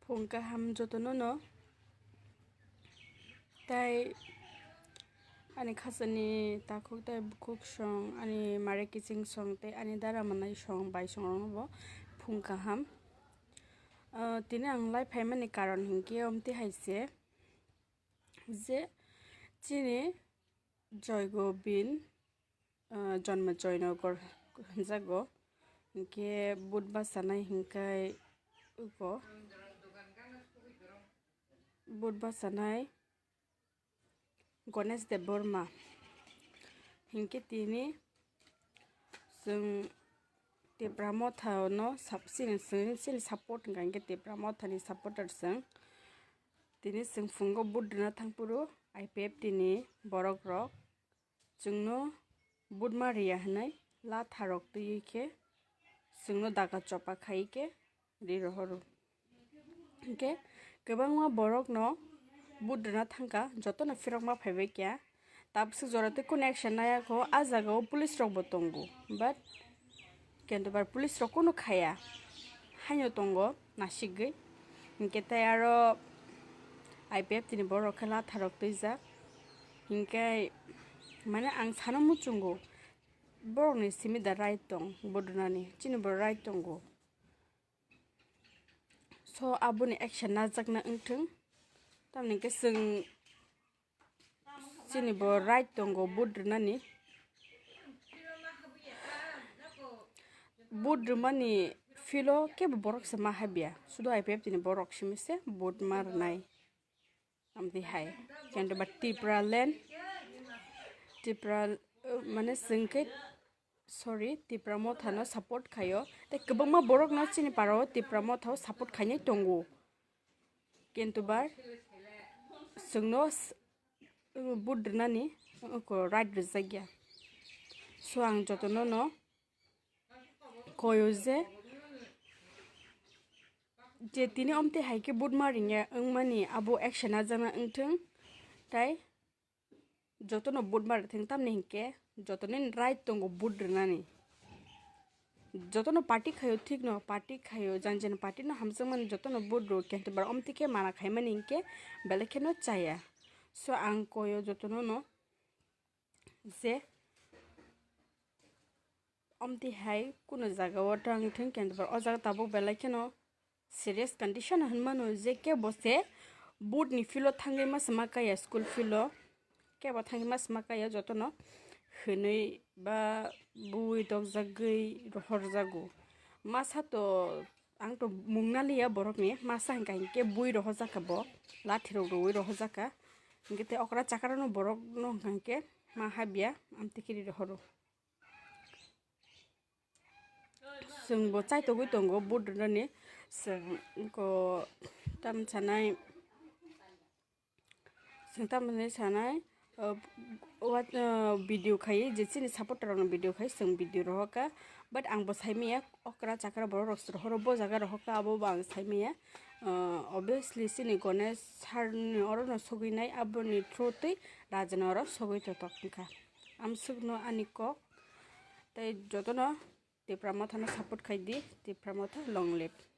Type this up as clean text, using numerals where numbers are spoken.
Phungka ham jotono no tai ani khasani takhuk tai bukhuk song ani mare kiching song te ani dara manai song bai song rong bo phungka ham tini ang lai phaimani karon hingke omti haise je chini joygo bin jonmo joynogor jago hingke budba sanai hingkai uko budba sanai Ganesh Dev Burma hingke tini जों Tebramotha no sini support hingke Tebramotha ni supporter जों tini जों phungo budrina thangpuru IPF tini borok rok जोंनो budma riya hinai la tharok tuike जोंनो daga chopa khaike rirohoro hingke kwbangma borok no budrina thangka jotono phirokma phaibai kya tabsuk jorate kono action nayakho ah jaga o police rok bo tongo but kentobar police rok kono khaya haino tongo nasigoi hingke tai aro IPF tini borok khe la tharok tuijak hingke mane ang sano muchungo borok ni simi da right tong budrunani chini bo right tongo so aboni action najakna wngthing tamni ke जों chini bo right tongo budrunani budrumani filo kebo borok se mahabia sudo IPF tini borok simise budmar nai amdi hai kendo ba tipra land tipra mane singke sorry Tebramotha no support khayo te kwbangma borok no chini paro Tebramotha support khainai tongo kintu bar जोंनो budrunani ko right rijagya so ang jotono no koyo je tini omte haike budma ringya wngmani abo action ajana wngthing tai jotono budmar thing tamni hingke jotono right tongo budrunani jotono party khayo thik no party khayo janjen party no hamjangmani jotono budru kentobar omtike mana khaimani hingke belekhe no chaya so ang koyo jotono no je omti hai kuno jaga o tangthing kentobar o jaga tabuk belekhe no serious condition hinmano je kebo se bud ni filo thangai masma kaya school filo kebo thangai masma kaya jotono hwnui ba bui dogjagoi rohorjago masa to ang to mungnaliya borokni masa hingka hingke bui rohorjaka bo lathi rok rowoi rohorjaka hingke te okra chakara no borok no hingke ma habia amtikiri rohoro जों bo chaitogoi tongo budrunani जों ko tamsanai video khai je chini supporter rok video khai जों video rohoka but ang bo saimaya okra chakra borok rok rohoro bo jaga rohoka abo bo ang saimaya obviously chini Ganesh sir ni oro no soginai aboni through tui rajana oro sogoi totok wngkha amsukno ani kok tai jotono Tebramotha no support khai di Tebramotha long live